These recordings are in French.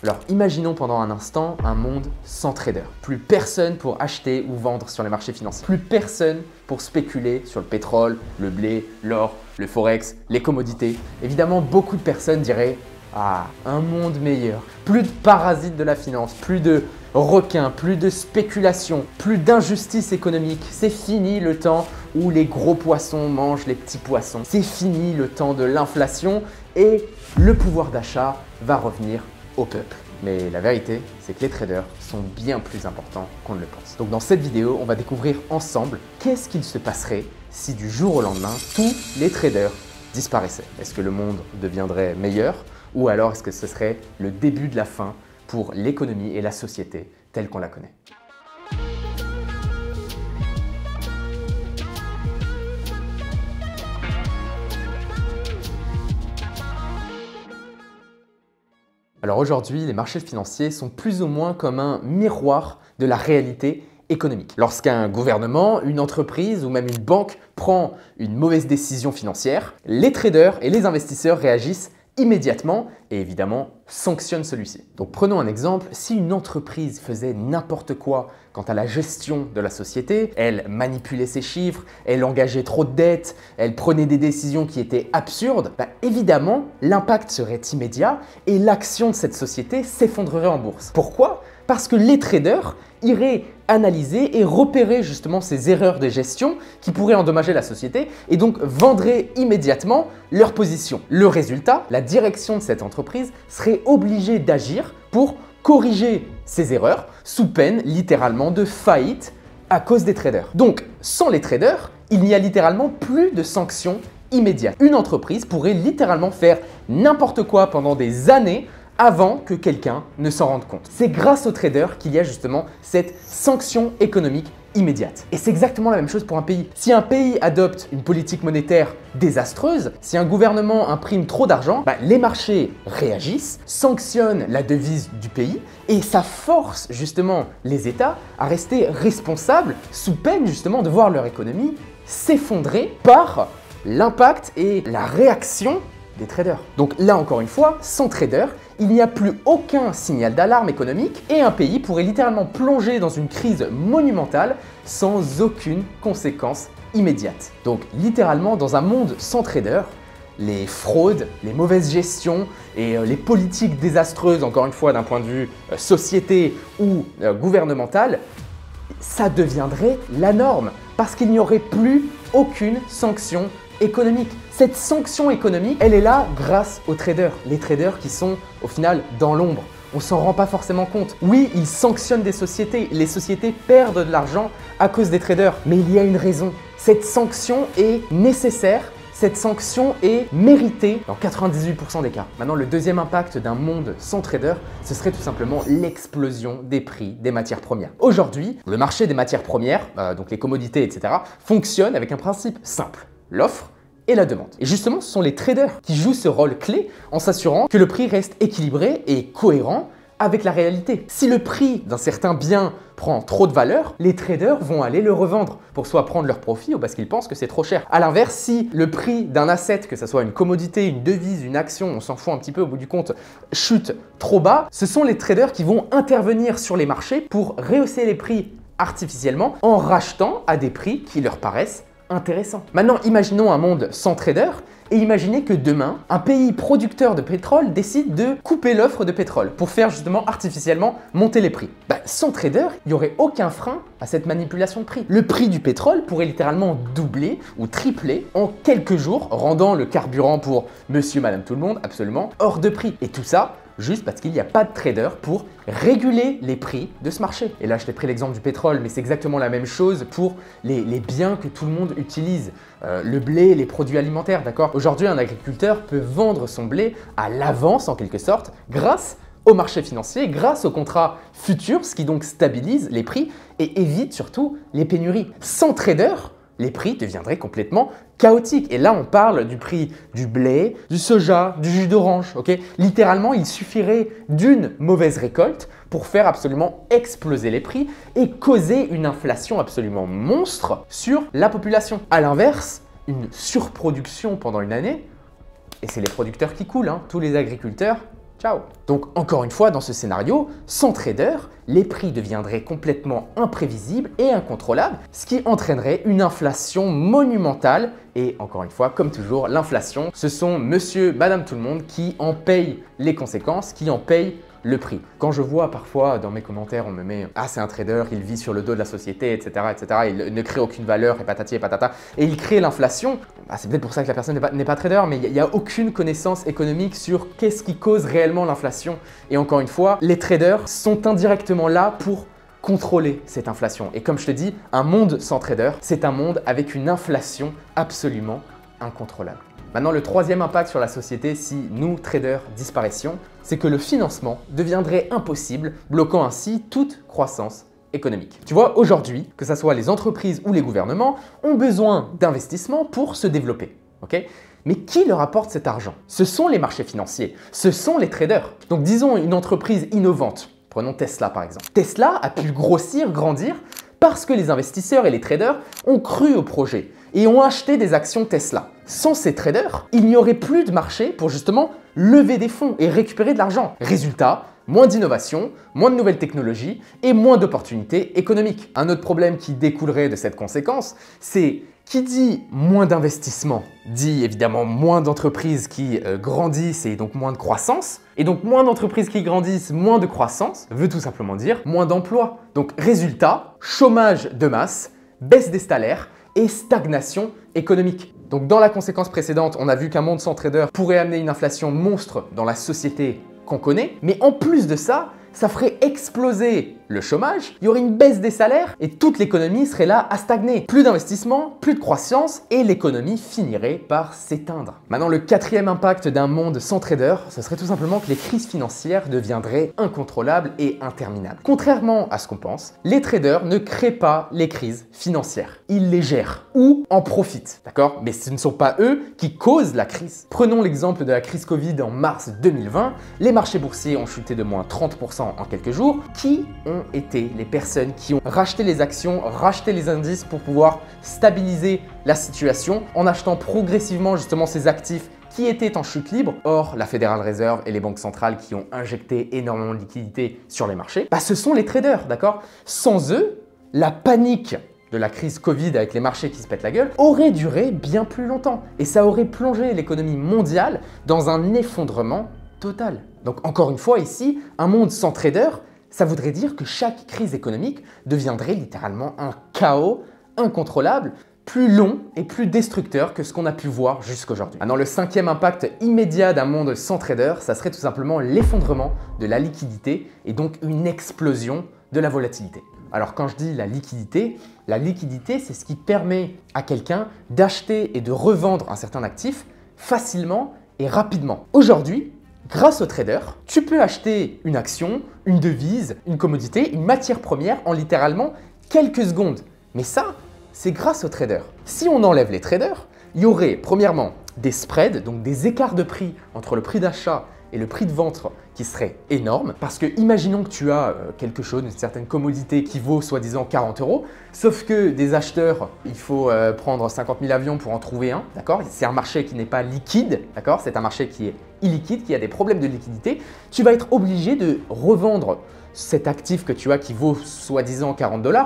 Alors imaginons pendant un instant un monde sans trader. Plus personne pour acheter ou vendre sur les marchés financiers. Plus personne pour spéculer sur le pétrole, le blé, l'or, le forex, les commodités. Évidemment, beaucoup de personnes diraient « Ah, un monde meilleur. Plus de parasites de la finance, plus de requins, plus de spéculation, plus d'injustice économique. C'est fini le temps où les gros poissons mangent les petits poissons. C'est fini le temps de l'inflation et le pouvoir d'achat va revenir au peuple. » Mais la vérité, c'est que les traders sont bien plus importants qu'on ne le pense. Donc dans cette vidéo, on va découvrir ensemble qu'est-ce qu'il se passerait si du jour au lendemain, tous les traders disparaissaient. Est-ce que le monde deviendrait meilleur ou alors est-ce que ce serait le début de la fin pour l'économie et la société telle qu'on la connaît? Alors aujourd'hui, les marchés financiers sont plus ou moins comme un miroir de la réalité économique. Lorsqu'un gouvernement, une entreprise ou même une banque prend une mauvaise décision financière, les traders et les investisseurs réagissent immédiatement et évidemment sanctionnent celui-ci. Donc prenons un exemple, si une entreprise faisait n'importe quoi quant à la gestion de la société, elle manipulait ses chiffres, elle engageait trop de dettes, elle prenait des décisions qui étaient absurdes, évidemment l'impact serait immédiat et l'action de cette société s'effondrerait en bourse. Pourquoi? Parce que les traders iraient analyser et repérer justement ces erreurs de gestion qui pourraient endommager la société et donc vendraient immédiatement leur position. Le résultat, la direction de cette entreprise serait obligée d'agir pour corriger ces erreurs sous peine littéralement de faillite à cause des traders. Donc sans les traders, il n'y a littéralement plus de sanctions immédiates. Une entreprise pourrait littéralement faire n'importe quoi pendant des années avant que quelqu'un ne s'en rende compte. C'est grâce aux traders qu'il y a justement cette sanction économique immédiate. Et c'est exactement la même chose pour un pays. Si un pays adopte une politique monétaire désastreuse, si un gouvernement imprime trop d'argent, les marchés réagissent, sanctionnent la devise du pays et ça force justement les États à rester responsables sous peine justement de voir leur économie s'effondrer par l'impact et la réaction des traders. Donc là encore une fois, sans traders, il n'y a plus aucun signal d'alarme économique et un pays pourrait littéralement plonger dans une crise monumentale sans aucune conséquence immédiate. Donc littéralement dans un monde sans traders, les fraudes, les mauvaises gestions et les politiques désastreuses, encore une fois d'un point de vue société ou gouvernemental, ça deviendrait la norme parce qu'il n'y aurait plus aucune sanction économique. Cette sanction économique, elle est là grâce aux traders. Les traders qui sont au final dans l'ombre. On s'en rend pas forcément compte. Oui, ils sanctionnent des sociétés. Les sociétés perdent de l'argent à cause des traders. Mais il y a une raison. Cette sanction est nécessaire. Cette sanction est méritée dans 98% des cas. Maintenant, le deuxième impact d'un monde sans traders, ce serait tout simplement l'explosion des prix des matières premières. Aujourd'hui, le marché des matières premières, donc les commodités, etc., fonctionne avec un principe simple. L'offre et la demande. Et justement, ce sont les traders qui jouent ce rôle clé en s'assurant que le prix reste équilibré et cohérent avec la réalité. Si le prix d'un certain bien prend trop de valeur, les traders vont aller le revendre pour soit prendre leur profit ou parce qu'ils pensent que c'est trop cher. A l'inverse, si le prix d'un asset, que ce soit une commodité, une devise, une action, on s'en fout un petit peu au bout du compte, chute trop bas, ce sont les traders qui vont intervenir sur les marchés pour rehausser les prix artificiellement en rachetant à des prix qui leur paraissent intéressant. Maintenant, imaginons un monde sans traders et imaginez que demain, un pays producteur de pétrole décide de couper l'offre de pétrole pour faire justement artificiellement monter les prix. Sans traders, il n'y aurait aucun frein à cette manipulation de prix. Le prix du pétrole pourrait littéralement doubler ou tripler en quelques jours, rendant le carburant pour monsieur, madame, tout le monde absolument hors de prix. Et tout ça, juste parce qu'il n'y a pas de traders pour réguler les prix de ce marché. Et là, je t'ai pris l'exemple du pétrole, mais c'est exactement la même chose pour les biens que tout le monde utilise. Le blé, les produits alimentaires, d'accord? Aujourd'hui, un agriculteur peut vendre son blé à l'avance, en quelque sorte, grâce au marché financier, grâce aux contrats futurs, ce qui donc stabilise les prix et évite surtout les pénuries. Sans traders, les prix deviendraient complètement chaotiques. Et là, on parle du prix du blé, du soja, du jus d'orange. Littéralement, il suffirait d'une mauvaise récolte pour faire absolument exploser les prix et causer une inflation absolument monstre sur la population. À l'inverse, une surproduction pendant une année, et c'est les producteurs qui coulent, tous les agriculteurs, Ciao. Donc encore une fois, dans ce scénario, sans trader, les prix deviendraient complètement imprévisibles et incontrôlables, ce qui entraînerait une inflation monumentale. Et encore une fois, comme toujours, l'inflation, ce sont monsieur, madame tout le monde qui en payent les conséquences, qui en payent le prix. Quand je vois parfois dans mes commentaires, on me met « Ah, c'est un trader, il vit sur le dos de la société, etc. etc. Il ne crée aucune valeur, et patati et patata. » Et il crée l'inflation. C'est peut-être pour ça que la personne n'est pas trader, mais il n'y a aucune connaissance économique sur qu'est-ce qui cause réellement l'inflation. Et encore une fois, les traders sont indirectement là pour contrôler cette inflation. Et comme je te dis, un monde sans trader, c'est un monde avec une inflation absolument incontrôlable. Maintenant, le troisième impact sur la société si nous, traders, disparaissions, c'est que le financement deviendrait impossible, bloquant ainsi toute croissance économique. Tu vois, aujourd'hui, que ce soit les entreprises ou les gouvernements, ont besoin d'investissements pour se développer. Ok ? Mais qui leur apporte cet argent? Ce sont les marchés financiers, ce sont les traders. Donc disons une entreprise innovante, prenons Tesla par exemple. Tesla a pu grossir, grandir, parce que les investisseurs et les traders ont cru au projet et ont acheté des actions Tesla. Sans ces traders, il n'y aurait plus de marché pour justement lever des fonds et récupérer de l'argent. Résultat, moins d'innovation, moins de nouvelles technologies et moins d'opportunités économiques. Un autre problème qui découlerait de cette conséquence, c'est qui dit moins d'investissement, dit évidemment moins d'entreprises qui grandissent et donc moins de croissance. Et donc moins d'entreprises qui grandissent, moins de croissance, veut tout simplement dire moins d'emplois. Donc résultat, chômage de masse, baisse des salaires et stagnation économique. Donc dans la conséquence précédente, on a vu qu'un monde sans trader pourrait amener une inflation monstre dans la société qu'on connaît, mais en plus de ça, ça ferait exploser le chômage, il y aurait une baisse des salaires et toute l'économie serait là à stagner. Plus d'investissement, plus de croissance et l'économie finirait par s'éteindre. Maintenant, le quatrième impact d'un monde sans trader, ce serait tout simplement que les crises financières deviendraient incontrôlables et interminables. Contrairement à ce qu'on pense, les traders ne créent pas les crises financières. Ils les gèrent ou en profitent, d'accord? Mais ce ne sont pas eux qui causent la crise. Prenons l'exemple de la crise Covid en mars 2020. Les marchés boursiers ont chuté de moins 30% en quelques jours. Qui ont été les personnes qui ont racheté les actions, racheté les indices pour pouvoir stabiliser la situation en achetant progressivement justement ces actifs qui étaient en chute libre? Or, la Federal Reserve et les banques centrales qui ont injecté énormément de liquidités sur les marchés, ce sont les traders, d'accord? Sans eux, la panique de la crise Covid avec les marchés qui se pètent la gueule aurait duré bien plus longtemps et ça aurait plongé l'économie mondiale dans un effondrement total. Donc encore une fois ici, un monde sans traders, ça voudrait dire que chaque crise économique deviendrait littéralement un chaos incontrôlable, plus long et plus destructeur que ce qu'on a pu voir jusqu'aujourd'hui. Maintenant, le cinquième impact immédiat d'un monde sans traders, ça serait tout simplement l'effondrement de la liquidité et donc une explosion de la volatilité. Alors quand je dis la liquidité, c'est ce qui permet à quelqu'un d'acheter et de revendre un certain actif facilement et rapidement. Aujourd'hui, grâce aux traders, tu peux acheter une action, une devise, une commodité, une matière première en littéralement quelques secondes. Mais ça, c'est grâce aux traders. Si on enlève les traders, il y aurait premièrement des spreads, donc des écarts de prix entre le prix d'achat et le prix de vente qui serait énorme. Parce que imaginons que tu as quelque chose, une certaine commodité qui vaut soi-disant 40 €, sauf que des acheteurs, il faut prendre 50 000 avions pour en trouver un, d'accord? C'est un marché qui n'est pas liquide, d'accord? C'est un marché qui est illiquide, qui a des problèmes de liquidité. Tu vas être obligé de revendre cet actif que tu as qui vaut soi-disant 40 $,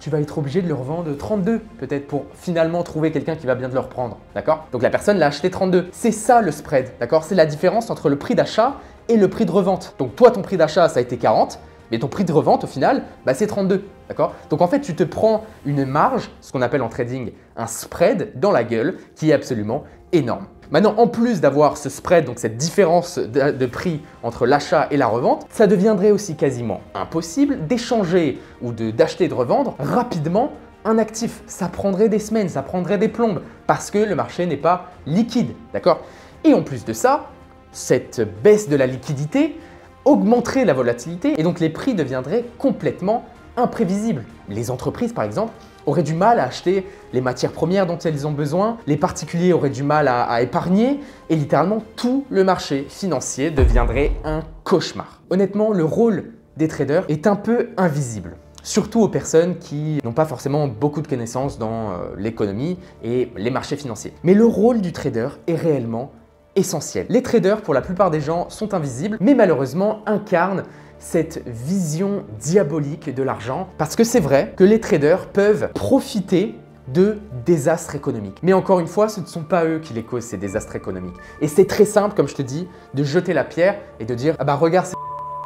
tu vas être obligé de le revendre 32 peut-être pour finalement trouver quelqu'un qui va bien te le reprendre, d'accord? Donc la personne l'a acheté 32. C'est ça le spread, d'accord? C'est la différence entre le prix d'achat et le prix de revente. Donc toi, ton prix d'achat, ça a été 40, mais ton prix de revente, au final, c'est 32, d'accord? Donc en fait, tu te prends une marge, ce qu'on appelle en trading un spread dans la gueule, qui est absolument énorme. Maintenant, en plus d'avoir ce spread, donc cette différence de prix entre l'achat et la revente, ça deviendrait aussi quasiment impossible d'échanger ou d'acheter et de revendre rapidement un actif. Ça prendrait des semaines, ça prendrait des plombes parce que le marché n'est pas liquide, d'accord? Et en plus de ça, cette baisse de la liquidité augmenterait la volatilité et donc les prix deviendraient complètement imprévisibles. Les entreprises, par exemple, auraient du mal à acheter les matières premières dont elles ont besoin, les particuliers auraient du mal à épargner et littéralement tout le marché financier deviendrait un cauchemar. Honnêtement, le rôle des traders est un peu invisible, surtout aux personnes qui n'ont pas forcément beaucoup de connaissances dans l'économie et les marchés financiers. Mais le rôle du trader est réellement essentiel. Les traders, pour la plupart des gens, sont invisibles, mais malheureusement incarnent cette vision diabolique de l'argent, parce que c'est vrai que les traders peuvent profiter de désastres économiques. Mais encore une fois, ce ne sont pas eux qui les causent, ces désastres économiques. Et c'est très simple, comme je te dis, de jeter la pierre et de dire « Ah bah regarde, c'est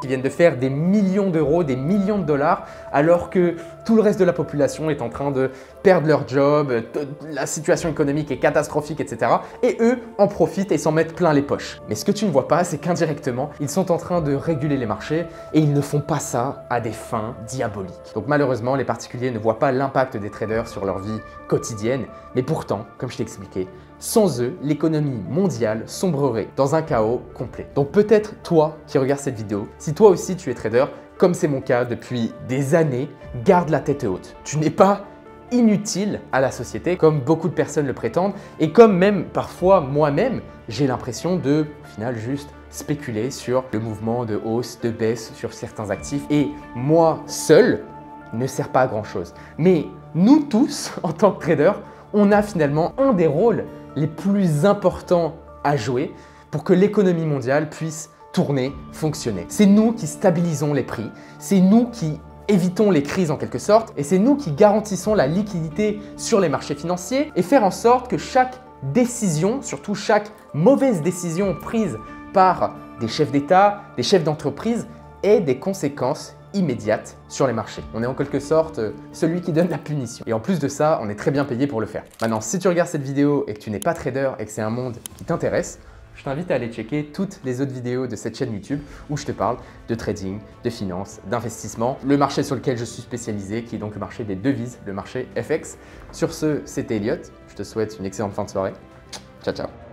qui viennent de faire des millions d'euros, des millions de dollars, alors que tout le reste de la population est en train de perdre leur job, la situation économique est catastrophique, etc. Et eux en profitent et s'en mettent plein les poches. Mais ce que tu ne vois pas, c'est qu'indirectement, ils sont en train de réguler les marchés et ils ne font pas ça à des fins diaboliques. Donc malheureusement, les particuliers ne voient pas l'impact des traders sur leur vie quotidienne, mais pourtant, comme je t'ai expliqué, sans eux, l'économie mondiale sombrerait dans un chaos complet. Donc peut-être toi qui regardes cette vidéo, si toi aussi tu es trader, comme c'est mon cas depuis des années, garde la tête haute. Tu n'es pas inutile à la société, comme beaucoup de personnes le prétendent, et comme même parfois moi-même, j'ai l'impression de, au final, juste spéculer sur le mouvement de hausse, de baisse sur certains actifs, et moi seul ne sert pas à grand chose. Mais nous tous, en tant que traders, on a finalement un des rôles les plus importants à jouer pour que l'économie mondiale puisse tourner, fonctionner. C'est nous qui stabilisons les prix, c'est nous qui évitons les crises en quelque sorte, et c'est nous qui garantissons la liquidité sur les marchés financiers et faire en sorte que chaque décision, surtout chaque mauvaise décision prise par des chefs d'État, des chefs d'entreprise, ait des conséquences immédiate sur les marchés. On est en quelque sorte celui qui donne la punition. Et en plus de ça, on est très bien payé pour le faire. Maintenant, si tu regardes cette vidéo et que tu n'es pas trader et que c'est un monde qui t'intéresse, je t'invite à aller checker toutes les autres vidéos de cette chaîne YouTube où je te parle de trading, de finance, d'investissement, le marché sur lequel je suis spécialisé, qui est donc le marché des devises, le marché FX. Sur ce, c'était Elliot. Je te souhaite une excellente fin de soirée. Ciao, ciao.